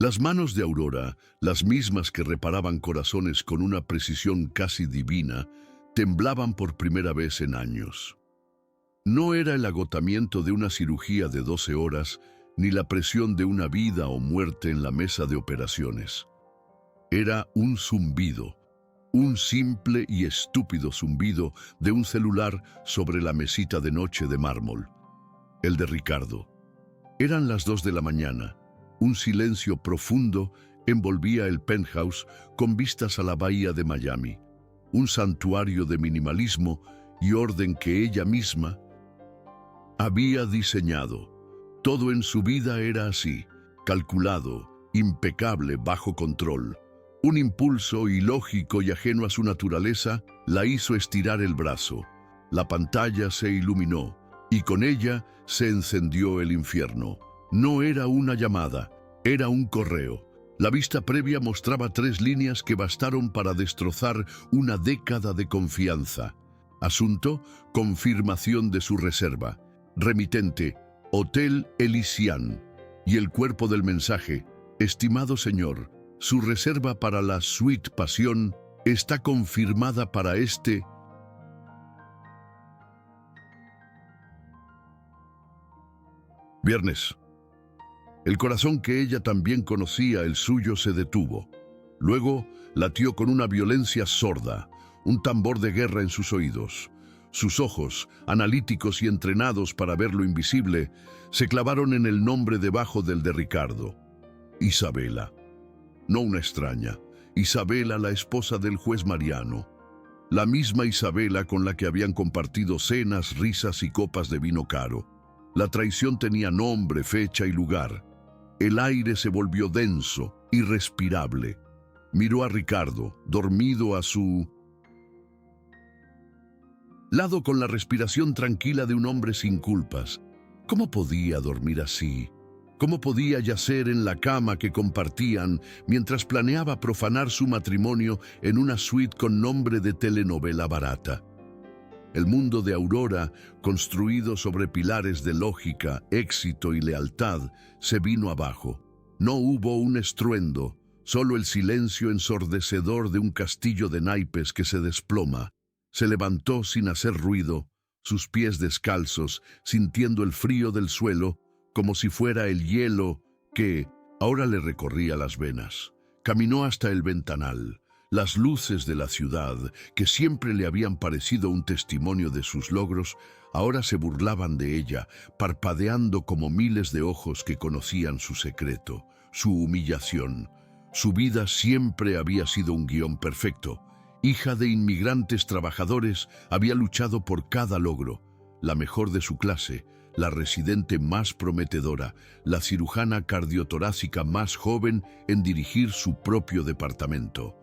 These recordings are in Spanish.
Las manos de Aurora, las mismas que reparaban corazones con una precisión casi divina, temblaban por primera vez en años. No era el agotamiento de una cirugía de 12 horas, ni la presión de una vida o muerte en la mesa de operaciones. Era un zumbido, un simple y estúpido zumbido de un celular sobre la mesita de noche de mármol. El de Ricardo. Eran las 2 de la mañana. Un silencio profundo envolvía el penthouse con vistas a la bahía de Miami. Un santuario de minimalismo y orden que ella misma había diseñado. Todo en su vida era así, calculado, impecable, bajo control. Un impulso ilógico y ajeno a su naturaleza la hizo estirar el brazo. La pantalla se iluminó y con ella se encendió el infierno. No era una llamada, era un correo. La vista previa mostraba 3 líneas que bastaron para destrozar una década de confianza. Asunto: confirmación de su reserva. Remitente: Hotel Elysian. Y el cuerpo del mensaje: estimado señor, su reserva para la suite Pasión está confirmada para este viernes. El corazón que ella también conocía, el suyo, se detuvo. Luego latió con una violencia sorda, un tambor de guerra en sus oídos. Sus ojos, analíticos y entrenados para ver lo invisible, se clavaron en el nombre debajo del de Ricardo. Isabela. No una extraña. Isabela, la esposa del juez Mariano. La misma Isabela con la que habían compartido cenas, risas y copas de vino caro. La traición tenía nombre, fecha y lugar. El aire se volvió denso, irrespirable. Miró a Ricardo, dormido a su lado con la respiración tranquila de un hombre sin culpas. ¿Cómo podía dormir así? ¿Cómo podía yacer en la cama que compartían mientras planeaba profanar su matrimonio en una suite con nombre de telenovela barata? El mundo de Aurora, construido sobre pilares de lógica, éxito y lealtad, se vino abajo. No hubo un estruendo, solo el silencio ensordecedor de un castillo de naipes que se desploma. Se levantó sin hacer ruido, sus pies descalzos, sintiendo el frío del suelo, como si fuera el hielo que ahora le recorría las venas. Caminó hasta el ventanal. Las luces de la ciudad, que siempre le habían parecido un testimonio de sus logros, ahora se burlaban de ella, parpadeando como miles de ojos que conocían su secreto, su humillación. Su vida siempre había sido un guión perfecto. Hija de inmigrantes trabajadores, había luchado por cada logro. La mejor de su clase, la residente más prometedora, la cirujana cardiotorácica más joven en dirigir su propio departamento.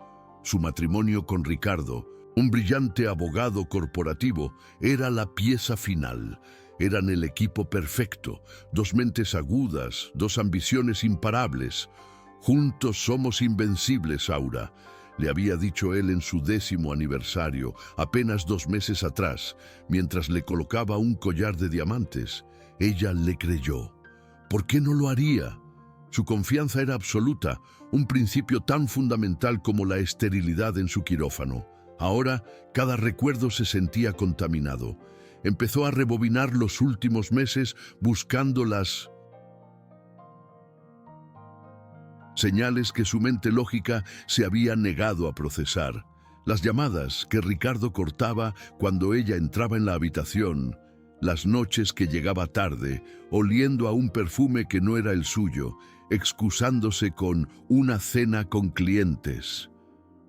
Su matrimonio con Ricardo, un brillante abogado corporativo, era la pieza final. Eran el equipo perfecto, 2 mentes agudas, 2 ambiciones imparables. Juntos somos invencibles, Aura, le había dicho él en su 10º aniversario, apenas 2 meses atrás, mientras le colocaba un collar de diamantes. Ella le creyó. ¿Por qué no lo haría? Su confianza era absoluta, un principio tan fundamental como la esterilidad en su quirófano. Ahora, cada recuerdo se sentía contaminado. Empezó a rebobinar los últimos meses buscando las señales que su mente lógica se había negado a procesar. Las llamadas que Ricardo cortaba cuando ella entraba en la habitación, las noches que llegaba tarde, oliendo a un perfume que no era el suyo, excusándose con una cena con clientes.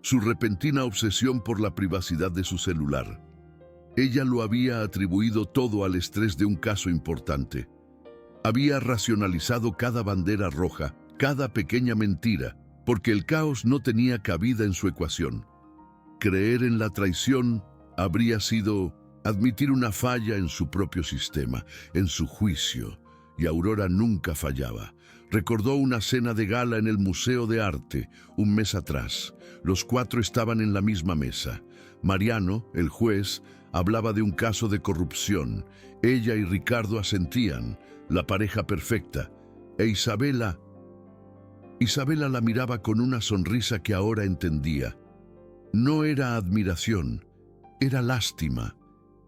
Su repentina obsesión por la privacidad de su celular. Ella lo había atribuido todo al estrés de un caso importante. Había racionalizado cada bandera roja, cada pequeña mentira, porque el caos no tenía cabida en su ecuación. Creer en la traición habría sido admitir una falla en su propio sistema, en su juicio, y Aurora nunca fallaba. Recordó una cena de gala en el Museo de Arte, un mes atrás. Los 4 estaban en la misma mesa. Mariano, el juez, hablaba de un caso de corrupción. Ella y Ricardo asentían, la pareja perfecta. E Isabela Isabela la miraba con una sonrisa que ahora entendía. No era admiración, era lástima.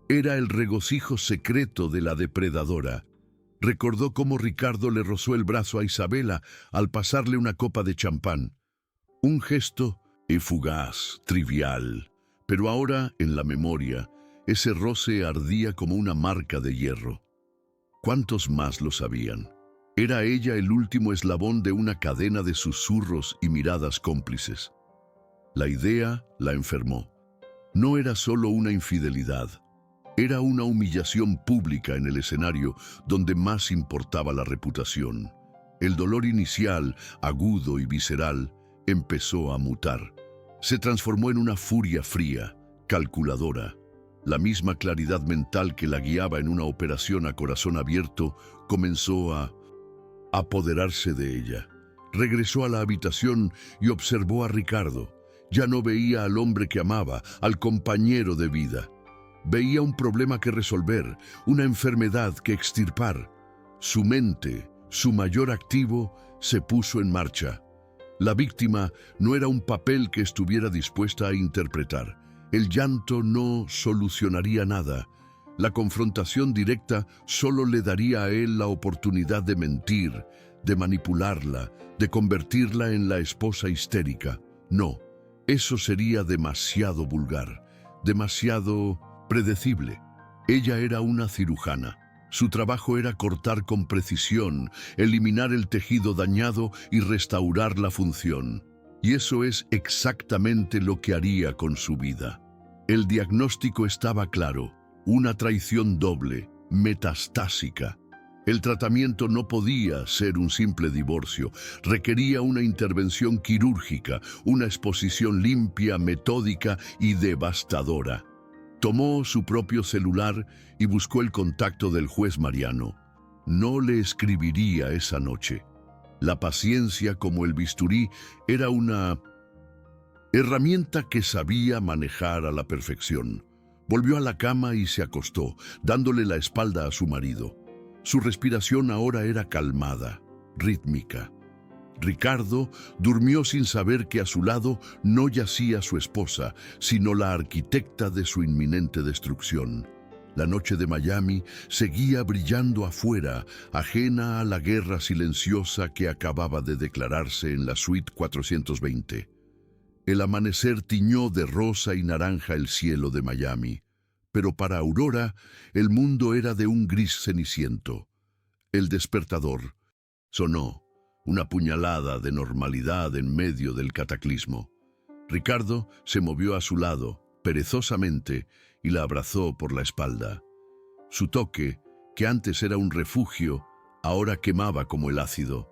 Era el regocijo secreto de la depredadora. Recordó cómo Ricardo le rozó el brazo a Isabela al pasarle una copa de champán. Un gesto fugaz, trivial, pero ahora, en la memoria, ese roce ardía como una marca de hierro. ¿Cuántos más lo sabían? Era ella el último eslabón de una cadena de susurros y miradas cómplices. La idea la enfermó. No era solo una infidelidad. Era una humillación pública en el escenario donde más importaba la reputación. El dolor inicial, agudo y visceral, empezó a mutar. Se transformó en una furia fría, calculadora. La misma claridad mental que la guiaba en una operación a corazón abierto comenzó a apoderarse de ella. Regresó a la habitación y observó a Ricardo. Ya no veía al hombre que amaba, al compañero de vida. Veía un problema que resolver, una enfermedad que extirpar. Su mente, su mayor activo, se puso en marcha. La víctima no era un papel que estuviera dispuesta a interpretar. El llanto no solucionaría nada. La confrontación directa solo le daría a él la oportunidad de mentir, de manipularla, de convertirla en la esposa histérica. No, eso sería demasiado vulgar, demasiado predecible. Ella era una cirujana. Su trabajo era cortar con precisión, eliminar el tejido dañado y restaurar la función. Y eso es exactamente lo que haría con su vida. El diagnóstico estaba claro: una traición doble, metastásica. El tratamiento no podía ser un simple divorcio, requería una intervención quirúrgica, una exposición limpia, metódica y devastadora. Tomó su propio celular y buscó el contacto del juez Mariano. No le escribiría esa noche. La paciencia, como el bisturí, era una herramienta que sabía manejar a la perfección. Volvió a la cama y se acostó, dándole la espalda a su marido. Su respiración ahora era calmada, rítmica. Ricardo durmió sin saber que a su lado no yacía su esposa, sino la arquitecta de su inminente destrucción. La noche de Miami seguía brillando afuera, ajena a la guerra silenciosa que acababa de declararse en la suite 420. El amanecer tiñó de rosa y naranja el cielo de Miami, pero para Aurora el mundo era de un gris ceniciento. El despertador sonó, una puñalada de normalidad en medio del cataclismo. Ricardo se movió a su lado, perezosamente, y la abrazó por la espalda. Su toque, que antes era un refugio, ahora quemaba como el ácido.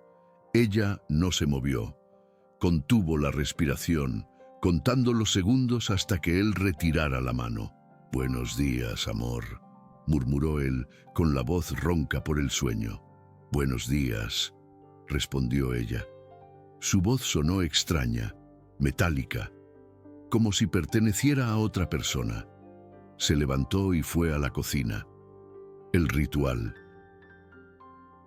Ella no se movió. Contuvo la respiración, contando los segundos hasta que él retirara la mano. «Buenos días, amor», murmuró él, con la voz ronca por el sueño. «Buenos días», respondió ella. Su voz sonó extraña, metálica, como si perteneciera a otra persona. Se levantó y fue a la cocina. El ritual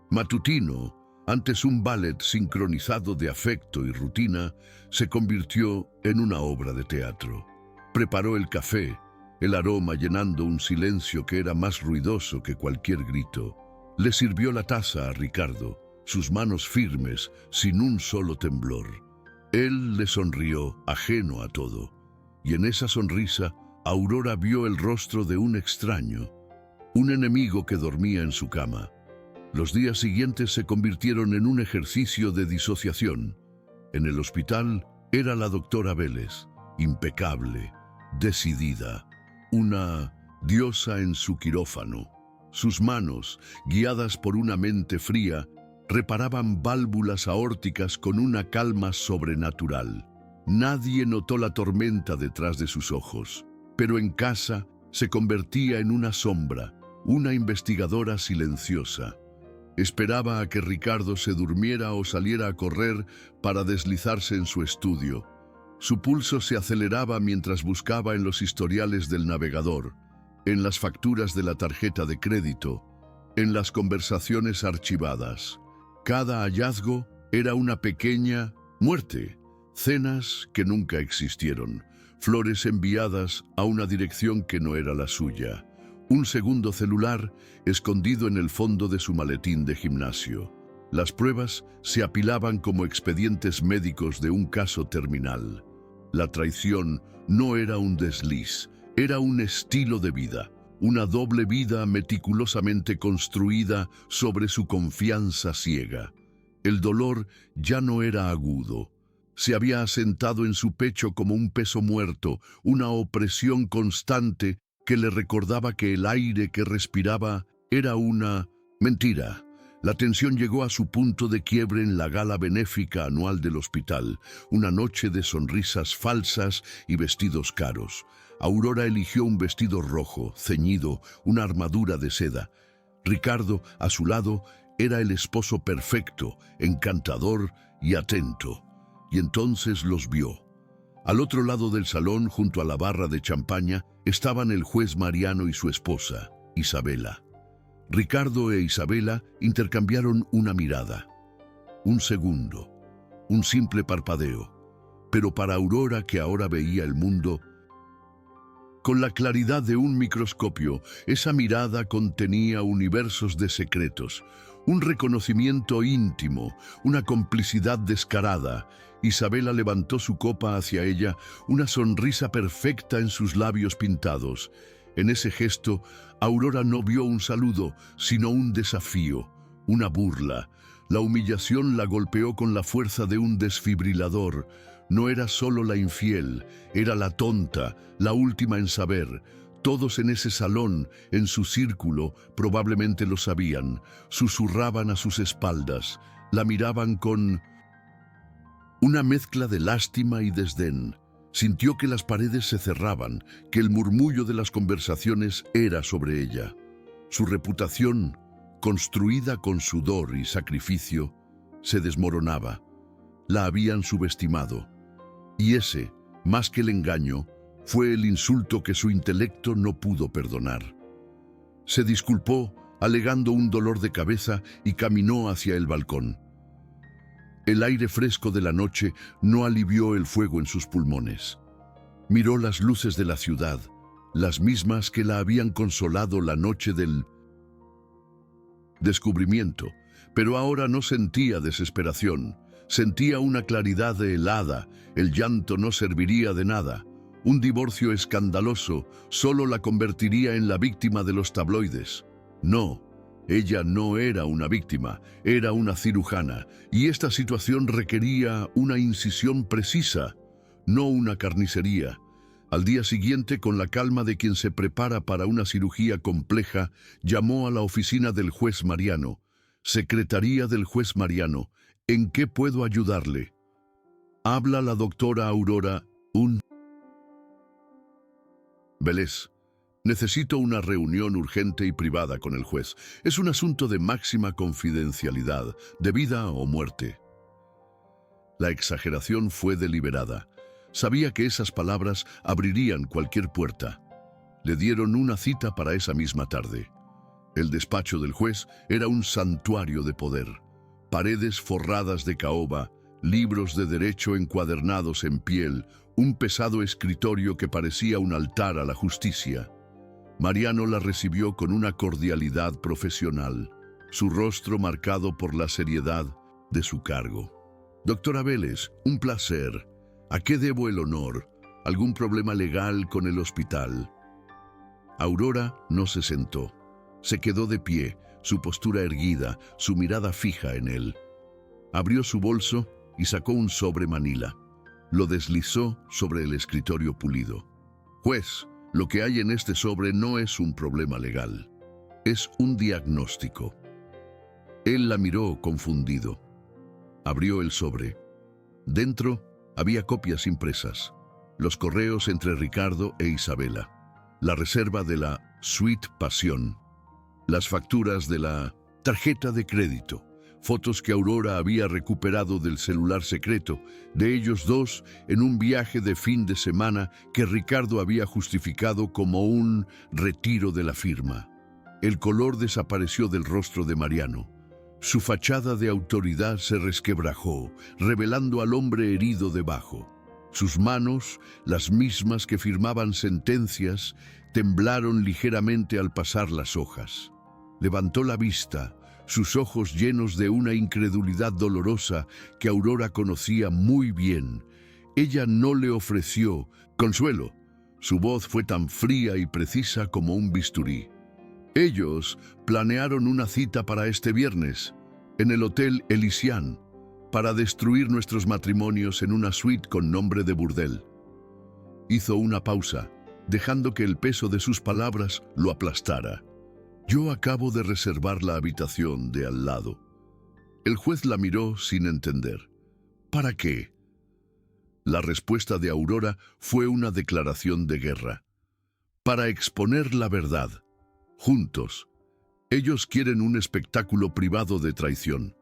matutino, antes un ballet sincronizado de afecto y rutina, se convirtió en una obra de teatro. Preparó el café, el aroma llenando un silencio que era más ruidoso que cualquier grito. Le sirvió la taza a Ricardo, sus manos firmes, sin un solo temblor. Él le sonrió, ajeno a todo, y en esa sonrisa Aurora vio el rostro de un extraño, un enemigo que dormía en su cama. Los días siguientes se convirtieron en un ejercicio de disociación. En el hospital era la doctora Vélez, impecable, decidida, una diosa en su quirófano. Sus manos, guiadas por una mente fría, reparaban válvulas aórticas con una calma sobrenatural. Nadie notó la tormenta detrás de sus ojos, pero en casa se convertía en una sombra, una investigadora silenciosa. Esperaba a que Ricardo se durmiera o saliera a correr para deslizarse en su estudio. Su pulso se aceleraba mientras buscaba en los historiales del navegador, en las facturas de la tarjeta de crédito, en las conversaciones archivadas. Cada hallazgo Era una pequeña muerte, cenas que nunca existieron, flores enviadas a una dirección que no era la suya, un segundo celular escondido en el fondo de su maletín de gimnasio. Las pruebas se apilaban como expedientes médicos de un caso terminal. La traición no era un desliz, era un estilo de vida, una doble vida meticulosamente construida sobre su confianza ciega. El dolor ya no era agudo. Se había asentado en su pecho como un peso muerto, una opresión constante que le recordaba que el aire que respiraba era una mentira. La tensión llegó a su punto de quiebre en la gala benéfica anual del hospital, una noche de sonrisas falsas y vestidos caros. Aurora eligió un vestido rojo, ceñido, una armadura de seda. Ricardo, a su lado, era el esposo perfecto, encantador y atento. Y entonces los vio. Al otro lado del salón, junto a la barra de champaña, estaban el juez Mariano y su esposa, Isabela. Ricardo e Isabela intercambiaron una mirada. Un segundo, un simple parpadeo. Pero para Aurora, que ahora veía el mundo con la claridad de un microscopio, esa mirada contenía universos de secretos, un reconocimiento íntimo, una complicidad descarada. Isabela levantó su copa hacia ella, una sonrisa perfecta en sus labios pintados. En ese gesto, Aurora no vio un saludo, sino un desafío, una burla. La humillación la golpeó con la fuerza de un desfibrilador. No era solo la infiel, era la tonta, la última en saber. Todos en ese salón, en su círculo, probablemente lo sabían. Susurraban a sus espaldas, la miraban con una mezcla de lástima y desdén. Sintió que las paredes se cerraban, que el murmullo de las conversaciones era sobre ella. Su reputación, construida con sudor y sacrificio, se desmoronaba. La habían subestimado. Y ese, más que el engaño, fue el insulto que su intelecto no pudo perdonar. Se disculpó, alegando un dolor de cabeza, y caminó hacia el balcón. El aire fresco de la noche no alivió el fuego en sus pulmones. Miró las luces de la ciudad, las mismas que la habían consolado la noche del descubrimiento, pero ahora no sentía desesperación, sentía una claridad helada. El llanto no serviría de nada. Un divorcio escandaloso solo la convertiría en la víctima de los tabloides. No. Ella no era una víctima, era una cirujana, y esta situación requería una incisión precisa, no una carnicería. Al día siguiente, con la calma de quien se prepara para una cirugía compleja, llamó a la oficina del juez Mariano. Secretaría del juez Mariano, ¿en qué puedo ayudarle? Habla la doctora Aurora, Vélez. Necesito una reunión urgente y privada con el juez. Es un asunto de máxima confidencialidad, de vida o muerte. La exageración fue deliberada. Sabía que esas palabras abrirían cualquier puerta. Le dieron una cita para esa misma tarde. El despacho del juez era un santuario de poder. Paredes forradas de caoba, libros de derecho encuadernados en piel, un pesado escritorio que parecía un altar a la justicia. Mariano la recibió con una cordialidad profesional, su rostro marcado por la seriedad de su cargo. Doctora Vélez, un placer. ¿A qué debo el honor? ¿Algún problema legal con el hospital? Aurora no se sentó. Se quedó de pie, su postura erguida, su mirada fija en él. Abrió su bolso y sacó un sobre manila. Lo deslizó sobre el escritorio pulido. Juez, lo que hay en este sobre no es un problema legal. Es un diagnóstico. Él la miró confundido. Abrió el sobre. Dentro había copias impresas, los correos entre Ricardo e Isabela, la reserva de la Suite Pasión, las facturas de la tarjeta de crédito, fotos que Aurora había recuperado del celular secreto de ellos dos en un viaje de fin de semana que Ricardo había justificado como un retiro de la firma. El color desapareció del rostro de Mariano. Su fachada de autoridad se resquebrajó, revelando al hombre herido debajo. Sus manos, las mismas que firmaban sentencias, temblaron ligeramente al pasar las hojas. Levantó la vista, sus ojos llenos de una incredulidad dolorosa que Aurora conocía muy bien. Ella no le ofreció consuelo. Su voz fue tan fría y precisa como un bisturí. Ellos planearon una cita para este viernes, en el Hotel Elysian, para destruir nuestros matrimonios en una suite con nombre de burdel. Hizo una pausa, dejando que el peso de sus palabras lo aplastara. Yo acabo de reservar la habitación de al lado. El juez la miró sin entender. ¿Para qué? La respuesta de Aurora fue una declaración de guerra. Para exponer la verdad. Juntos. Ellos quieren un espectáculo privado de traición.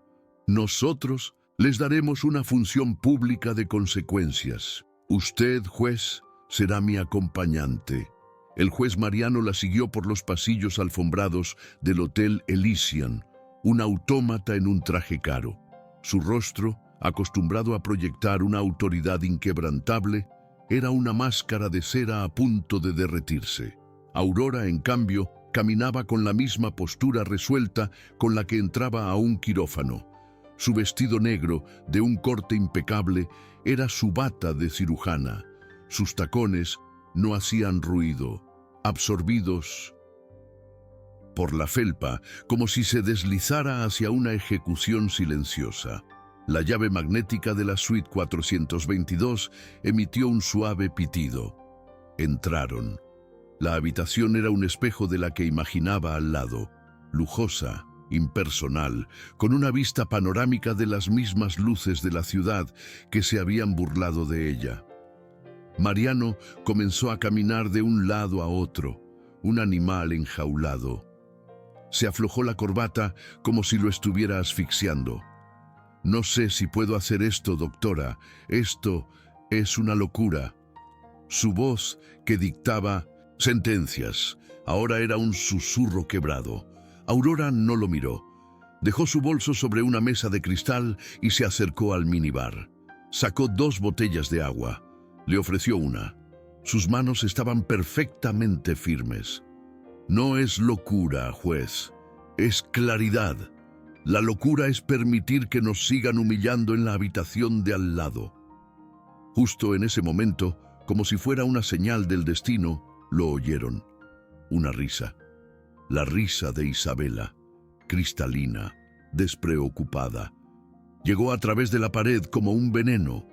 Nosotros les daremos una función pública de consecuencias. Usted, juez, será mi acompañante. El juez Mariano la siguió por los pasillos alfombrados del Hotel Elysian, un autómata en un traje caro. Su rostro, acostumbrado a proyectar una autoridad inquebrantable, era una máscara de cera a punto de derretirse. Aurora, en cambio, caminaba con la misma postura resuelta con la que entraba a un quirófano. Su vestido negro, de un corte impecable, era su bata de cirujana. Sus tacones no hacían ruido, absorbidos por la felpa, como si se deslizara hacia una ejecución silenciosa. La llave magnética de la suite 422 emitió un suave pitido. Entraron. La habitación era un espejo de la que imaginaba al lado, lujosa, impersonal, con una vista panorámica de las mismas luces de la ciudad que se habían burlado de ella. Mariano comenzó a caminar de un lado a otro, un animal enjaulado. Se aflojó la corbata como si lo estuviera asfixiando. No sé si puedo hacer esto, doctora. Esto es una locura. Su voz, que dictaba sentencias, ahora era un susurro quebrado. Aurora no lo miró. Dejó su bolso sobre una mesa de cristal y se acercó al minibar. Sacó 2 botellas de agua. Le ofreció una. Sus manos estaban perfectamente firmes. No es locura, juez. Es claridad. La locura es permitir que nos sigan humillando en la habitación de al lado. Justo en ese momento, como si fuera una señal del destino, lo oyeron. Una risa. La risa de Isabela, cristalina, despreocupada. Llegó a través de la pared como un veneno.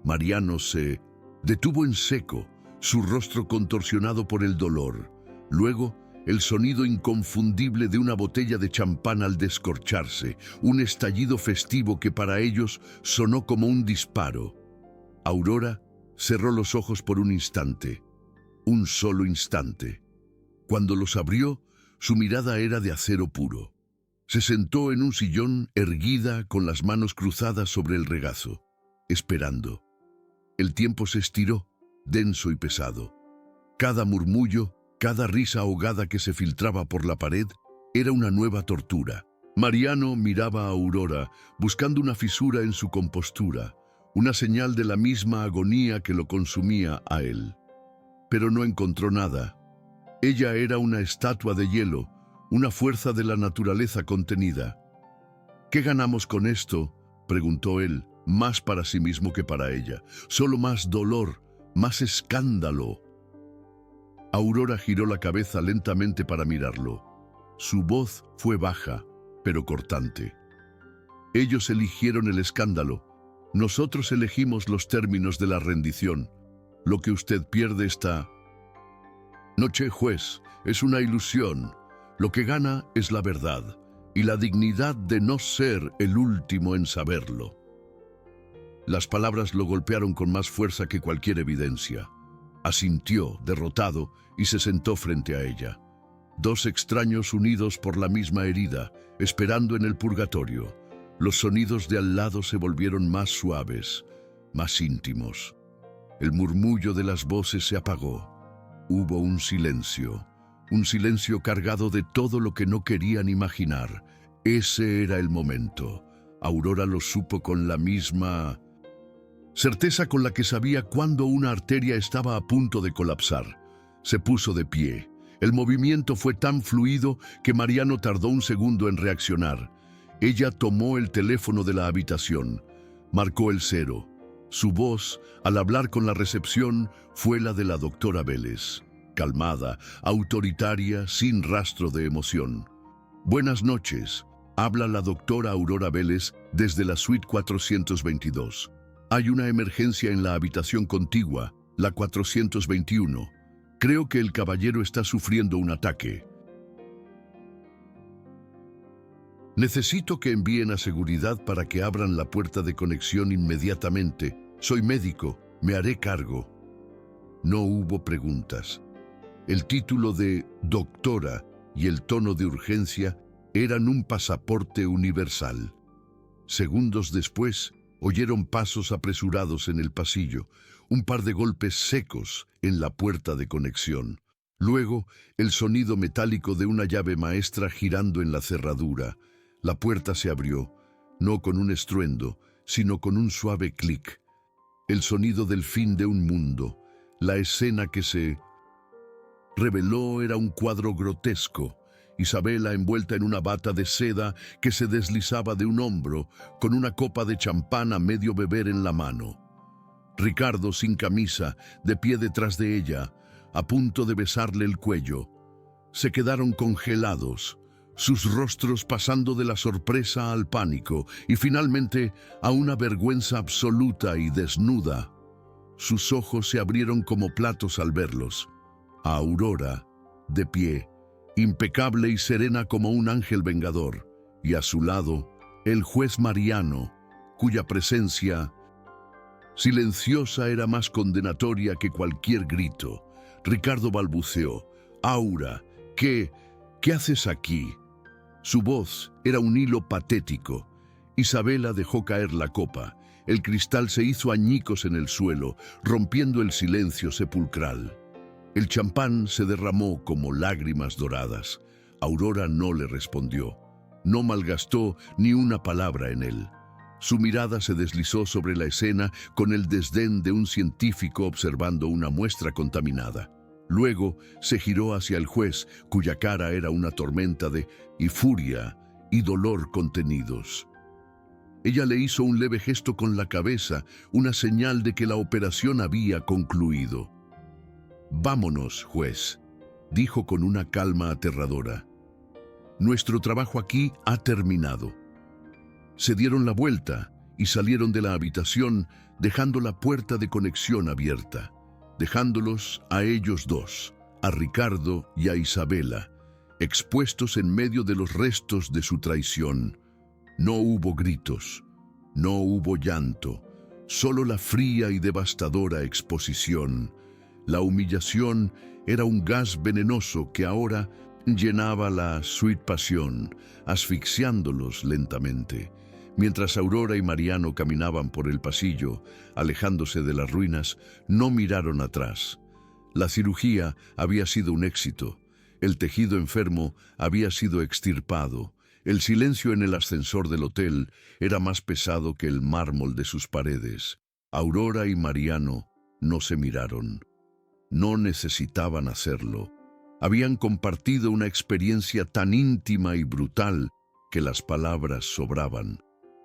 Mariano se detuvo en seco, su rostro contorsionado por el dolor. Luego, el sonido inconfundible de una botella de champán al descorcharse, un estallido festivo que para ellos sonó como un disparo. Aurora cerró los ojos por un instante, un solo instante. Cuando los abrió, su mirada era de acero puro. Se sentó en un sillón erguida con las manos cruzadas sobre el regazo, esperando. El tiempo se estiró, denso y pesado. Cada murmullo, cada risa ahogada que se filtraba por la pared, era una nueva tortura. Mariano miraba a Aurora, buscando una fisura en su compostura, una señal de la misma agonía que lo consumía a él. Pero no encontró nada. Ella era una estatua de hielo, una fuerza de la naturaleza contenida. ¿Qué ganamos con esto?, preguntó él, más para sí mismo que para ella. Solo más dolor, más escándalo. Aurora giró la cabeza lentamente para mirarlo. Su voz fue baja, pero cortante. Ellos eligieron el escándalo. Nosotros elegimos los términos de la rendición. Lo que usted pierde esta noche, juez, es una ilusión. Lo que gana es la verdad y la dignidad de no ser el último en saberlo. Las palabras lo golpearon con más fuerza que cualquier evidencia. Asintió, derrotado, y se sentó frente a ella. 2 extraños unidos por la misma herida, esperando en el purgatorio. Los sonidos de al lado se volvieron más suaves, más íntimos. El murmullo de las voces se apagó. Hubo un silencio cargado de todo lo que no querían imaginar. Ese era el momento. Aurora lo supo con la misma certeza con la que sabía cuando una arteria estaba a punto de colapsar. Se puso de pie. El movimiento fue tan fluido que Mariano tardó un segundo en reaccionar. Ella tomó el teléfono de la habitación. Marcó el 0. Su voz, al hablar con la recepción, fue la de la doctora Vélez. Calmada, autoritaria, sin rastro de emoción. Buenas noches. Habla la doctora Aurora Vélez desde la suite 422. Hay una emergencia en la habitación contigua, la 421. Creo que el caballero está sufriendo un ataque. Necesito que envíen a seguridad para que abran la puerta de conexión inmediatamente. Soy médico, me haré cargo. No hubo preguntas. El título de doctora y el tono de urgencia eran un pasaporte universal. Segundos después, oyeron pasos apresurados en el pasillo, un par de golpes secos en la puerta de conexión. Luego, el sonido metálico de una llave maestra girando en la cerradura. La puerta se abrió, no con un estruendo, sino con un suave clic. El sonido del fin de un mundo. La escena que se reveló era un cuadro grotesco. Isabela envuelta en una bata de seda que se deslizaba de un hombro, con una copa de champán a medio beber en la mano. Ricardo sin camisa, de pie detrás de ella, a punto de besarle el cuello. Se quedaron congelados, sus rostros pasando de la sorpresa al pánico y finalmente a una vergüenza absoluta y desnuda. Sus ojos se abrieron como platos al verlos. A Aurora, de pie, impecable y serena como un ángel vengador, y a su lado, el juez Mariano, cuya presencia silenciosa era más condenatoria que cualquier grito. Ricardo balbuceó: «Aura, ¿qué haces aquí?» Su voz era un hilo patético. Isabela dejó caer la copa. El cristal se hizo añicos en el suelo, rompiendo el silencio sepulcral. El champán se derramó como lágrimas doradas. Aurora no le respondió. No malgastó ni una palabra en él. Su mirada se deslizó sobre la escena con el desdén de un científico observando una muestra contaminada. Luego se giró hacia el juez, cuya cara era una tormenta de furia y dolor contenidos. Ella le hizo un leve gesto con la cabeza, una señal de que la operación había concluido. «Vámonos, juez», dijo con una calma aterradora. «Nuestro trabajo aquí ha terminado». Se dieron la vuelta y salieron de la habitación, dejando la puerta de conexión abierta, dejándolos a ellos dos, a Ricardo y a Isabela, expuestos en medio de los restos de su traición. No hubo gritos, no hubo llanto, solo la fría y devastadora exposición. La humillación era un gas venenoso que ahora llenaba la suite pasión, asfixiándolos lentamente. Mientras Aurora y Mariano caminaban por el pasillo, alejándose de las ruinas, no miraron atrás. La cirugía había sido un éxito. El tejido enfermo había sido extirpado. El silencio en el ascensor del hotel era más pesado que el mármol de sus paredes. Aurora y Mariano no se miraron. No necesitaban hacerlo. Habían compartido una experiencia tan íntima y brutal que las palabras sobraban.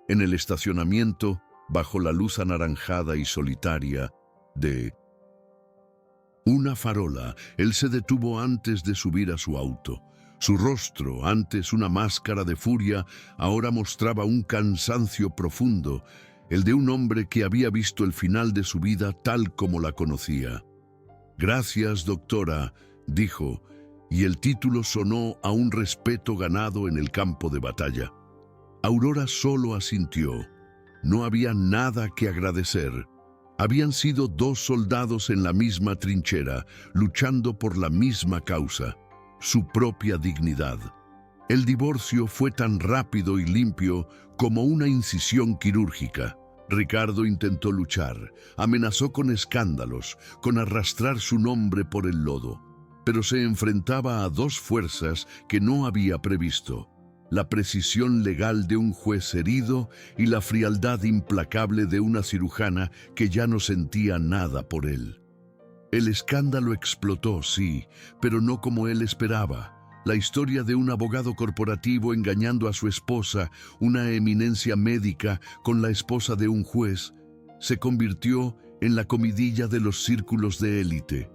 En el estacionamiento, bajo la luz anaranjada y solitaria de una farola, él se detuvo antes de subir a su auto. Su rostro, antes una máscara de furia, ahora mostraba un cansancio profundo, el de un hombre que había visto el final de su vida tal como la conocía. «Gracias, doctora», dijo, y el título sonó a un respeto ganado en el campo de batalla. Aurora solo asintió. No había nada que agradecer. Habían sido dos soldados en la misma trinchera, luchando por la misma causa, su propia dignidad. El divorcio fue tan rápido y limpio como una incisión quirúrgica. Ricardo intentó luchar, amenazó con escándalos, con arrastrar su nombre por el lodo, pero se enfrentaba a dos fuerzas que no había previsto. la precisión legal de un juez herido y la frialdad implacable de una cirujana que ya no sentía nada por él. El escándalo explotó, sí, pero no como él esperaba. La historia de un abogado corporativo engañando a su esposa, una eminencia médica con la esposa de un juez, se convirtió en la comidilla de los círculos de élite.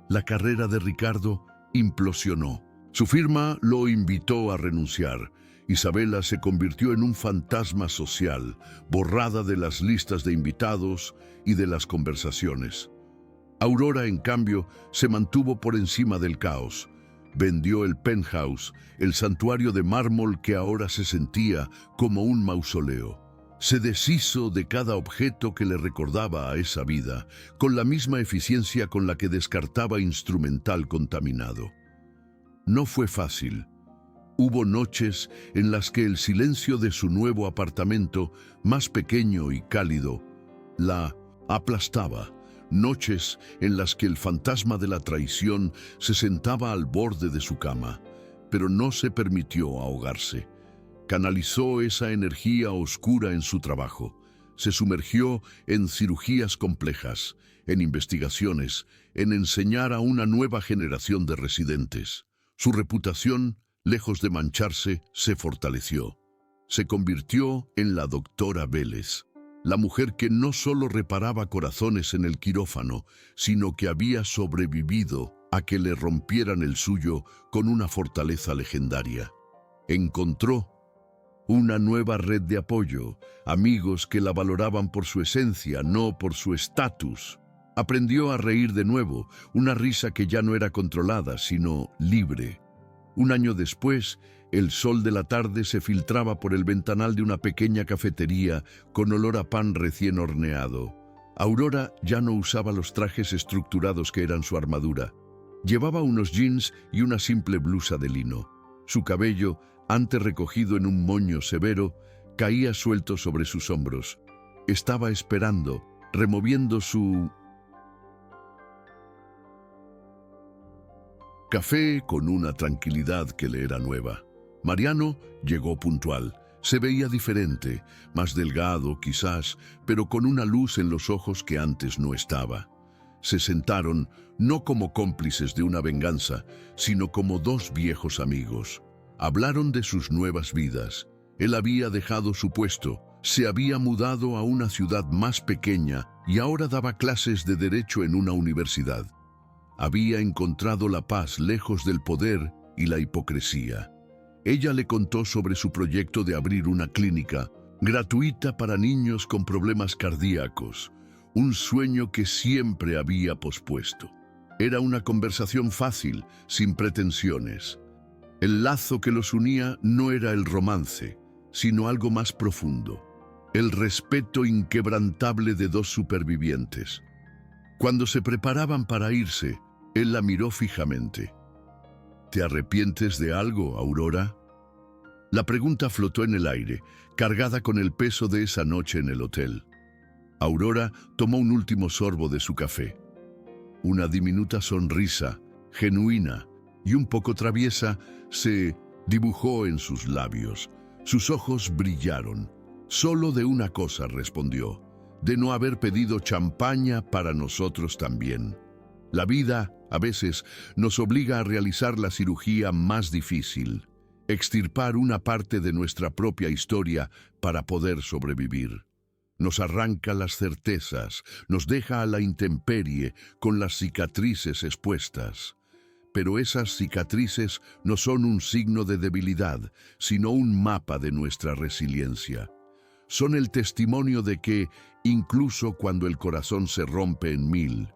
La carrera de Ricardo implosionó. Su firma lo invitó a renunciar. Isabela se convirtió en un fantasma social, borrada de las listas de invitados y de las conversaciones. Aurora, en cambio, se mantuvo por encima del caos. Vendió el penthouse, el santuario de mármol que ahora se sentía como un mausoleo. Se deshizo de cada objeto que le recordaba a esa vida, con la misma eficiencia con la que descartaba instrumental contaminado. No fue fácil. Hubo noches en las que el silencio de su nuevo apartamento, más pequeño y cálido, la aplastaba. Noches en las que el fantasma de la traición se sentaba al borde de su cama, pero no se permitió ahogarse. Canalizó esa energía oscura en su trabajo. Se sumergió en cirugías complejas, en investigaciones, en enseñar a una nueva generación de residentes. Su reputación, lejos de mancharse, se fortaleció. Se convirtió en la doctora Vélez, la mujer que no solo reparaba corazones en el quirófano, sino que había sobrevivido a que le rompieran el suyo con una fortaleza legendaria. Encontró una nueva red de apoyo, amigos que la valoraban por su esencia, no por su estatus. Aprendió a reír de nuevo, una risa que ya no era controlada, sino libre. Un año después, el sol de la tarde se filtraba por el ventanal de una pequeña cafetería con olor a pan recién horneado. Aurora ya no usaba los trajes estructurados que eran su armadura. Llevaba unos jeans y una simple blusa de lino. Su cabello, antes recogido en un moño severo, caía suelto sobre sus hombros. Estaba esperando, removiendo su café con una tranquilidad que le era nueva. Mariano llegó puntual. Se veía diferente, más delgado quizás, pero con una luz en los ojos que antes no estaba. Se sentaron no como cómplices de una venganza, sino como dos viejos amigos. Hablaron de sus nuevas vidas. Él había dejado su puesto, se había mudado a una ciudad más pequeña y ahora daba clases de derecho en una universidad. Había encontrado la paz lejos del poder y la hipocresía. Ella le contó sobre su proyecto de abrir una clínica gratuita para niños con problemas cardíacos, un sueño que siempre había pospuesto. Era una conversación fácil, sin pretensiones. El lazo que los unía no era el romance, sino algo más profundo, el respeto inquebrantable de dos supervivientes. Cuando se preparaban para irse, él la miró fijamente. ¿Te arrepientes de algo, Aurora? La pregunta flotó en el aire, cargada con el peso de esa noche en el hotel. Aurora tomó un último sorbo de su café. Una diminuta sonrisa, genuina y un poco traviesa, se dibujó en sus labios. Sus ojos brillaron. Solo de una cosa respondió, de no haber pedido champaña para nosotros también. La vida, a veces, nos obliga a realizar la cirugía más difícil, extirpar una parte de nuestra propia historia para poder sobrevivir. Nos arranca las certezas, nos deja a la intemperie con las cicatrices expuestas. Pero esas cicatrices no son un signo de debilidad, sino un mapa de nuestra resiliencia. Son el testimonio de que, incluso cuando el corazón se rompe en mil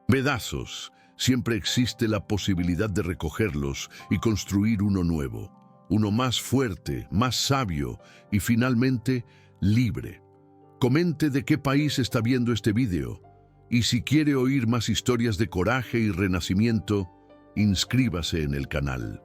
pedazos, siempre existe la posibilidad de recogerlos y construir uno nuevo, uno más fuerte, más sabio y finalmente libre. Comente de qué país está viendo este video y si quiere oír más historias de coraje y renacimiento, inscríbase en el canal.